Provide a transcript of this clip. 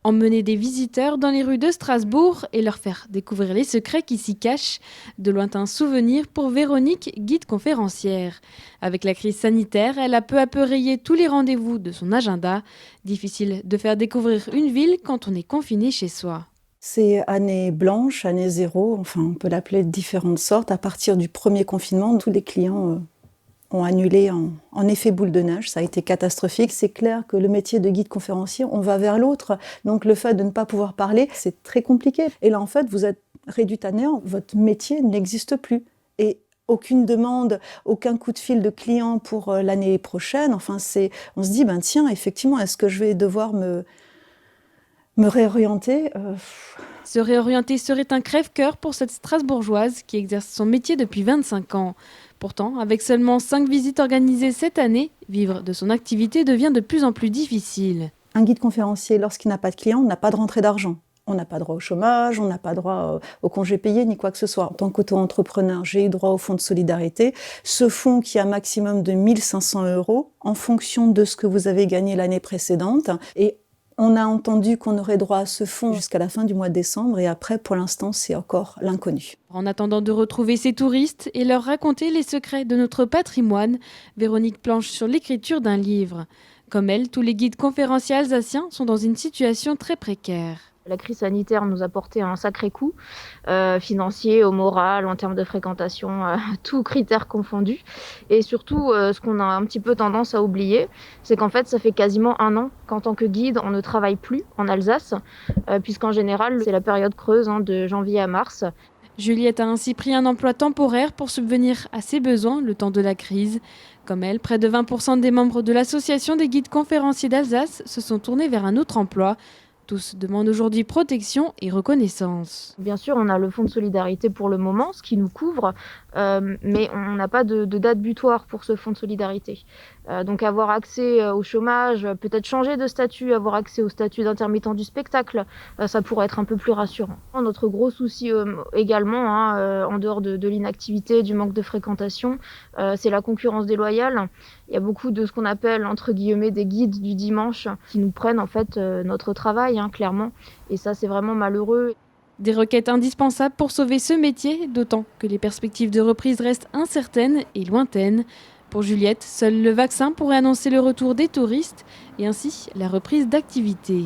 Emmener des visiteurs dans les rues de Strasbourg et leur faire découvrir les secrets qui s'y cachent. De lointains souvenirs pour Véronique, guide conférencière. Avec la crise sanitaire, elle a peu à peu rayé tous les rendez-vous de son agenda. Difficile de faire découvrir une ville quand on est confiné chez soi. C'est année blanche, année zéro, enfin on peut l'appeler de différentes sortes. À partir du premier confinement, tous les clients ont annulé en effet boule de neige. Ça a été catastrophique. C'est clair que le métier de guide conférencier, on va vers l'autre. Donc le fait de ne pas pouvoir parler, c'est très compliqué. Et là, en fait, vous êtes réduit à néant. Votre métier n'existe plus. Et aucune demande, aucun coup de fil de client pour l'année prochaine. Enfin, on se dit, ben tiens, effectivement, est-ce que je vais devoir me réorienter Se réorienter serait un crève-cœur pour cette Strasbourgeoise qui exerce son métier depuis 25 ans. Pourtant, avec seulement 5 visites organisées cette année, vivre de son activité devient de plus en plus difficile. Un guide conférencier, lorsqu'il n'a pas de clients, n'a pas de rentrée d'argent. On n'a pas droit au chômage, on n'a pas droit au congé payé, ni quoi que ce soit. En tant qu'auto-entrepreneur, j'ai eu droit au fonds de solidarité. Ce fonds qui a un maximum de 1 500 € en fonction de ce que vous avez gagné l'année précédente. Et on a entendu qu'on aurait droit à ce fonds jusqu'à la fin du mois de décembre. Et après, pour l'instant, c'est encore l'inconnu. En attendant de retrouver ces touristes et leur raconter les secrets de notre patrimoine, Véronique planche sur l'écriture d'un livre. Comme elle, tous les guides conférenciers alsaciens sont dans une situation très précaire. La crise sanitaire nous a porté un sacré coup, financier, au moral, en termes de fréquentation, tous critères confondus. Et surtout, ce qu'on a un petit peu tendance à oublier, c'est qu'en fait, ça fait quasiment 1 an qu'en tant que guide, on ne travaille plus en Alsace, puisqu'en général, c'est la période creuse, de janvier à mars. Juliette a ainsi pris un emploi temporaire pour subvenir à ses besoins le temps de la crise. Comme elle, près de 20% des membres de l'association des guides conférenciers d'Alsace se sont tournés vers un autre emploi. Tous demandent aujourd'hui protection et reconnaissance. Bien sûr, on a le fonds de solidarité pour le moment, ce qui nous couvre, mais on n'a pas de date butoir pour ce fonds de solidarité. Donc avoir accès au chômage, peut-être changer de statut, avoir accès au statut d'intermittent du spectacle, ça pourrait être un peu plus rassurant. Notre gros souci également, en dehors de l'inactivité, du manque de fréquentation, c'est la concurrence déloyale. Il y a beaucoup de ce qu'on appelle, entre guillemets, des guides du dimanche qui nous prennent en fait notre travail, clairement. Et ça, c'est vraiment malheureux. Des requêtes indispensables pour sauver ce métier, d'autant que les perspectives de reprise restent incertaines et lointaines. Pour Juliette, seul le vaccin pourrait annoncer le retour des touristes et ainsi la reprise d'activité.